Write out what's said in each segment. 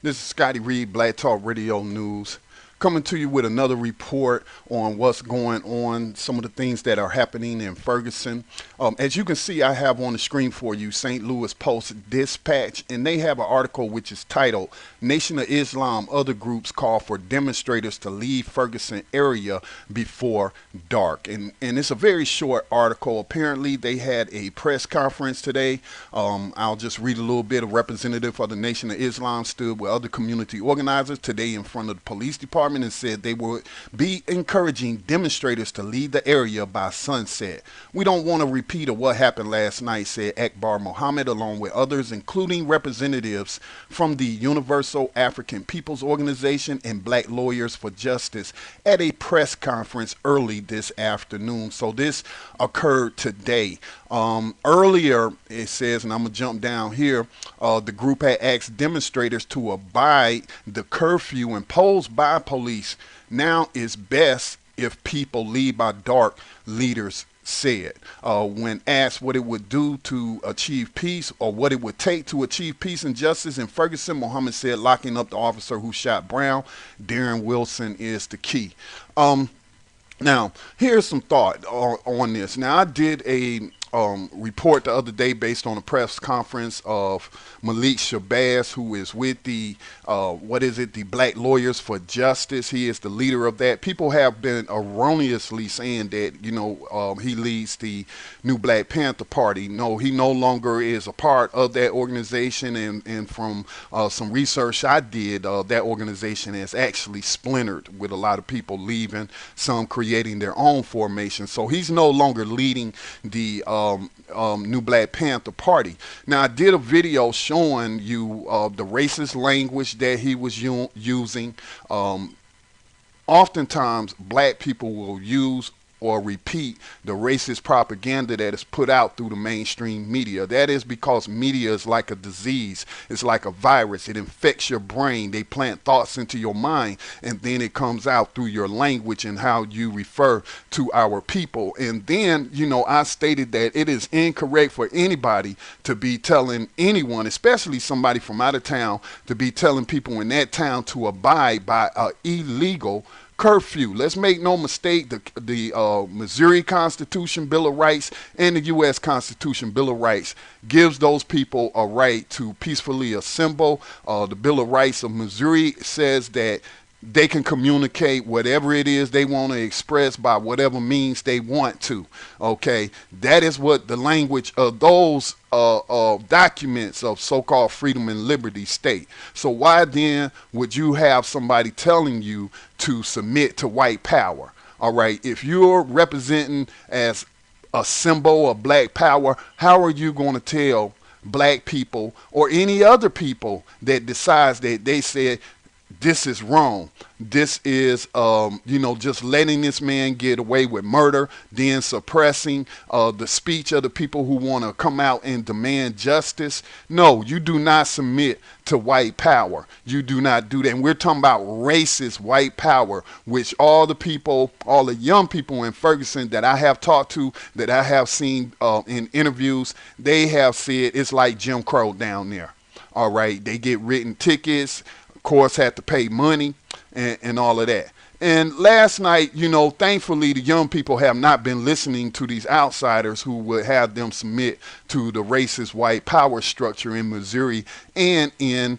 This is Scotty Reed, Black Talk Radio News, coming to you with another report on what's going on, some of the things that are happening in Ferguson. As you can see, I have on the screen for you St. Louis Post-Dispatch, and they have an article which is titled, Nation of Islam, Other Groups Call for Demonstrators to Leave Ferguson Area Before Dark. And it's a very short article. Apparently, they had a press conference today. I'll just read a little bit. A representative of the Nation of Islam stood with other community organizers today in front of the police department and said they would be encouraging demonstrators to leave the area by sunset. We don't want a repeat of what happened last night, said Akbar Mohammed, along with others, including representatives from the Universal African Peoples Organization and Black Lawyers for Justice at a press conference early this afternoon. So this occurred today. Earlier, it says, and I'm going to jump down here, the group had asked demonstrators to abide the curfew imposed by police. Now it's best if people leave by dark, leaders said. When asked what it would do to achieve peace or what it would take to achieve peace and justice in Ferguson, Mohammed said locking up the officer who shot Brown, Darren Wilson, is the key. Now, here's some thought on this. Now, I did a report the other day based on a press conference of Malik Shabazz, who is with the the Black Lawyers for Justice. He is the leader of that. People have been erroneously saying that he leads the new Black Panther Party. No, he no longer is a part of that organization, and from some research I did, that organization has actually splintered, with a lot of people leaving, some creating their own formation. So he's no longer leading the new Black Panther Party. Now, I did a video showing you the racist language that he was using. Oftentimes, black people will use or repeat the racist propaganda that is put out through the mainstream media. That is because media is like a disease. It's like a virus. It infects your brain. They plant thoughts into your mind, and then it comes out through your language and how you refer to our people. And then, I stated that it is incorrect for anybody to be telling anyone, especially somebody from out of town, to be telling people in that town to abide by an illegal curfew. Let's make no mistake, the Missouri Constitution Bill of Rights and the U.S. Constitution Bill of Rights gives those people a right to peacefully assemble. The Bill of Rights of Missouri says that they can communicate whatever it is they want to express by whatever means they want to. Okay, that is what the language of those documents of so-called freedom and liberty state. So why then would you have somebody telling you to submit to white power? All right, if you're representing as a symbol of black power, how are you going to tell black people or any other people that decides that they said this is wrong? This is, just letting this man get away with murder, then suppressing the speech of the people who want to come out and demand justice. No, you do not submit to white power. You do not do that. And we're talking about racist white power, which all the young people in Ferguson that I have talked to, that I have seen in interviews, they have said it's like Jim Crow down there. All right, they get written tickets, course, had to pay money and all of that. And last night, thankfully, the young people have not been listening to these outsiders who would have them submit to the racist white power structure in Missouri and in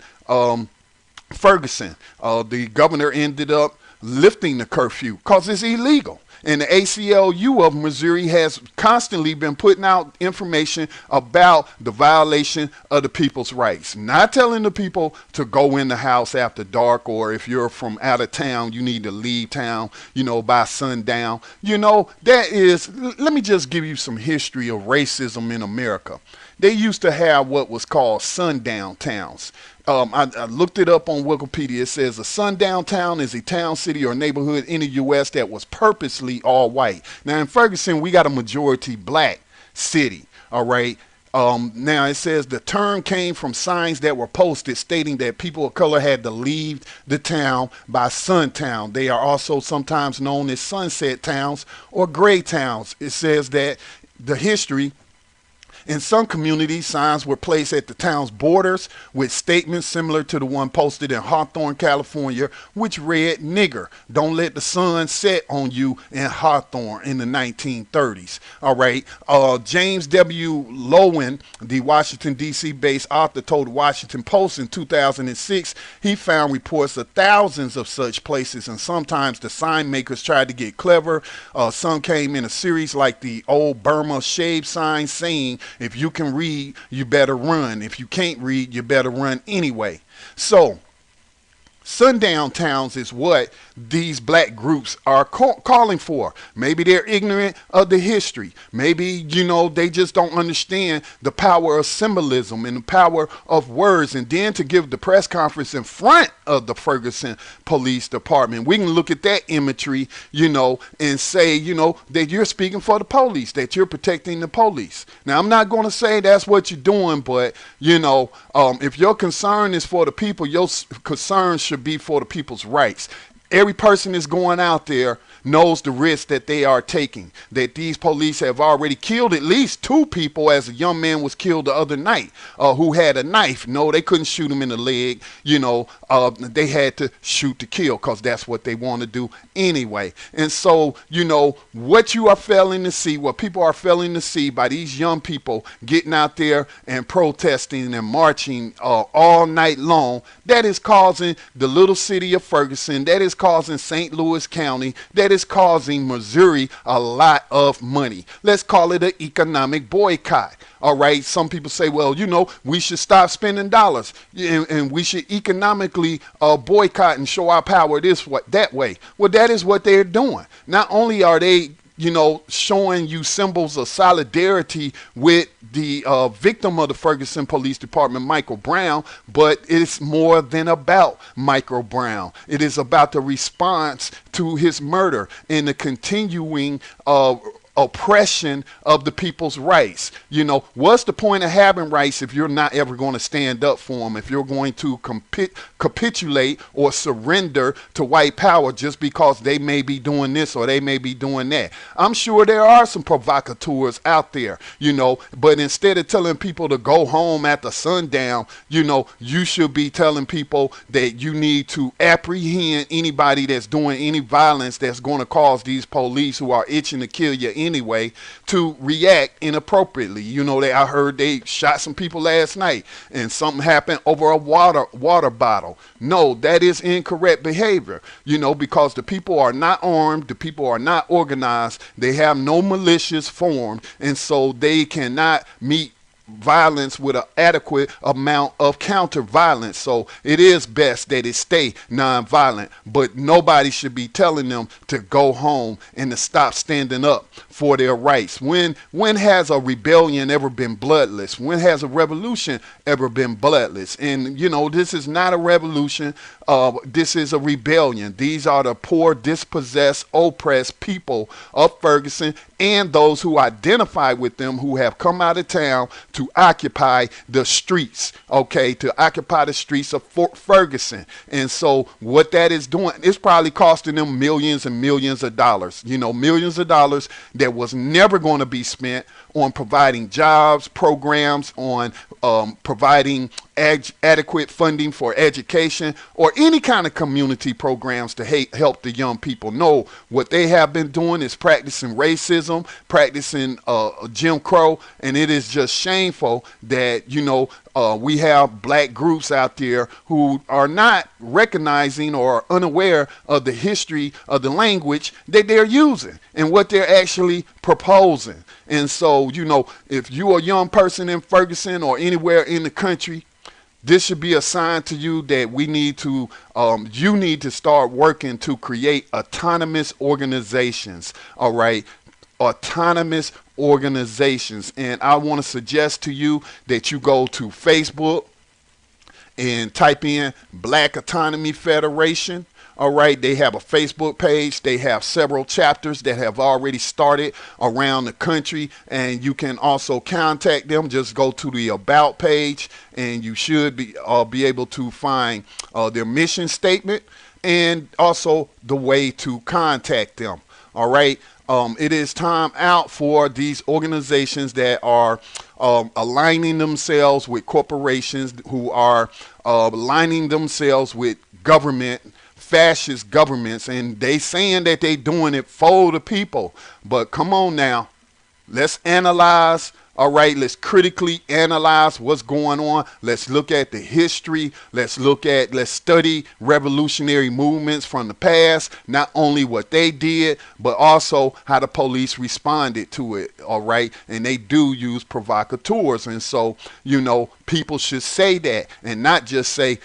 Ferguson. The governor ended up lifting the curfew because it's illegal. And the ACLU of Missouri has constantly been putting out information about the violation of the people's rights. Not telling the people to go in the house after dark, or if you're from out of town, you need to leave town, by sundown. Let me just give you some history of racism in America. They used to have what was called sundown towns. I looked it up on Wikipedia. It says a sundown town is a town, city, or neighborhood in the U.S. that was purposely all white. Now, in Ferguson, we got a majority black city, all right? Now, it says the term came from signs that were posted stating that people of color had to leave the town by sundown. They are also sometimes known as sunset towns or gray towns. It says that the history In some communities, signs were placed at the town's borders with statements similar to the one posted in Hawthorne, California, which read, "Nigger, don't let the sun set on you," in Hawthorne in the 1930s. All right. James W. Lowen, the Washington, D.C. based author, told the Washington Post in 2006 he found reports of thousands of such places, and sometimes the sign makers tried to get clever. Some came in a series like the old Burma shave sign saying, "If you can read, you better run. If you can't read, you better run anyway." So, sundown towns is what these black groups are calling for. Maybe they're ignorant of the history. Maybe, they just don't understand the power of symbolism and the power of words. And then to give the press conference in front of the Ferguson Police Department, we can look at that imagery, and say, that you're speaking for the police, that you're protecting the police. Now, I'm not going to say that's what you're doing, but, if your concern is for the people, your concern should be for the people's rights. Every person that's going out there knows the risk that they are taking, that these police have already killed at least 2 people, as a young man was killed the other night who had a knife. No, they couldn't shoot him in the leg. They had to shoot to kill because that's what they want to do anyway. And so, what you are failing to see, what people are failing to see by these young people getting out there and protesting and marching all night long, that is causing the little city of Ferguson, that is causing St. Louis County, that is causing Missouri a lot of money. Let's call it an economic boycott. All right. Some people say, well, we should stop spending dollars and we should economically boycott and show our power that way. Well, that is what they're doing. Not only are they showing you symbols of solidarity with the victim of the Ferguson Police Department, Michael Brown, but it's more than about Michael Brown. It is about the response to his murder and the continuing oppression of the people's rights. What's the point of having rights if you're not ever going to stand up for them, if you're going to capitulate or surrender to white power just because they may be doing this or they may be doing that? I'm sure there are some provocateurs out there, but instead of telling people to go home after sundown, you should be telling people that you need to apprehend anybody that's doing any violence that's going to cause these police who are itching to kill you anyway to react inappropriately. I heard they shot some people last night and something happened over a water bottle. No, that is incorrect behavior, because the people are not armed, the people are not organized, they have no militias formed, and so they cannot meet violence with an adequate amount of counter violence. So it is best that it stay nonviolent, but nobody should be telling them to go home and to stop standing up for their rights. When has a rebellion ever been bloodless? When has a revolution ever been bloodless? And this is not a revolution. This is a rebellion. These are the poor, dispossessed, oppressed people of Ferguson and those who identify with them, who have come out of town to occupy the streets, to occupy the streets of Fort Ferguson. And so what that is doing, it's probably costing them millions and millions of dollars, millions of dollars that was never going to be spent on providing jobs, programs, on providing adequate funding for education or any kind of community programs to help the young people. No, what they have been doing is practicing racism, practicing Jim Crow, and it is just shameful that, we have black groups out there who are not recognizing or unaware of the history of the language that they're using and what they're actually proposing. And so, if you're a young person in Ferguson or anywhere in the country, this should be a sign to you that we need to, you need to start working to create autonomous organizations, all right? Autonomous organizations. And I want to suggest to you that you go to Facebook and type in Black Autonomy Federation. All right, they have a Facebook page. They have several chapters that have already started around the country, and you can also contact them. Just go to the About page, and you should be able to find their mission statement and also the way to contact them. All right. It is time out for these organizations that are aligning themselves with corporations, who are aligning themselves with government, fascist governments, and they saying that they doing it for the people. But come on now, let's analyze. All right, let's critically analyze what's going on. Let's look at the history. Let's study revolutionary movements from the past, not only what they did, but also how the police responded to it. All right, and they do use provocateurs. And so, people should say that and not just say,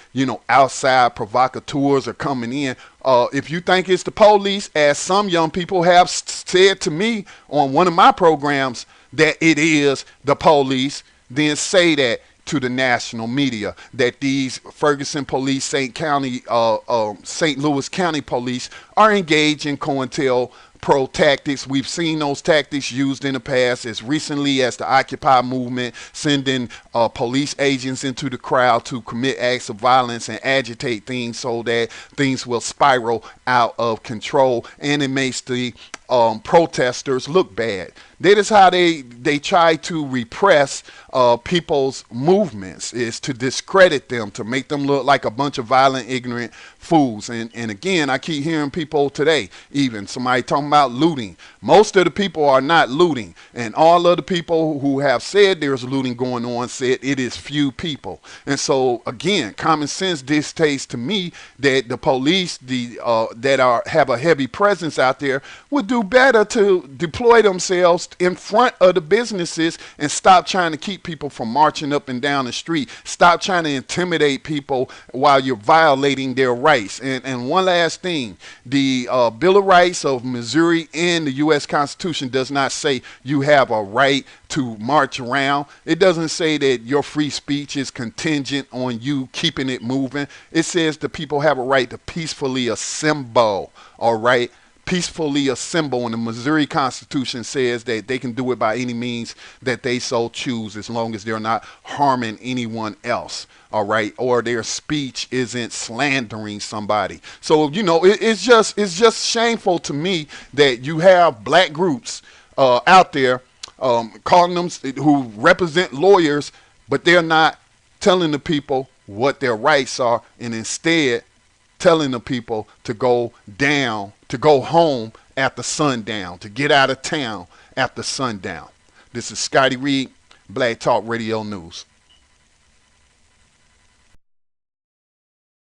outside provocateurs are coming in. If you think it's the police, as some young people have said to me on one of my programs, that it is the police, then say that to the national media, that these Ferguson police, St. Louis County police are engaged in COINTELPRO tactics. We've seen those tactics used in the past, as recently as the Occupy movement, sending police agents into the crowd to commit acts of violence and agitate things so that things will spiral out of control, and it makes the protesters look bad. That is how they try to repress people's movements, is to discredit them, to make them look like a bunch of violent, ignorant fools. And again, I keep hearing people today, even somebody talking about looting. Most of the people are not looting, and all of the people who have said there's looting going on said it is few people. And so again, common sense dictates to me that the police, that have a heavy presence out there, would do better to deploy themselves in front of the businesses and stop trying to keep people from marching up and down the street. Stop trying to intimidate people while you're violating their rights. And one last thing, the Bill of Rights of Missouri and the U.S. Constitution does not say you have a right to march around. It doesn't say that your free speech is contingent on you keeping it moving. It says the people have a right to peacefully assemble. All right. Peacefully assemble, and the Missouri Constitution says that they can do it by any means that they so choose, as long as they're not harming anyone else. All right, or their speech isn't slandering somebody. So it's just shameful to me that you have black groups out there calling them, who represent lawyers, but they're not telling the people what their rights are, and instead telling the people to go home after sundown, to get out of town after sundown. This is Scotty Reed, Black Talk Radio News.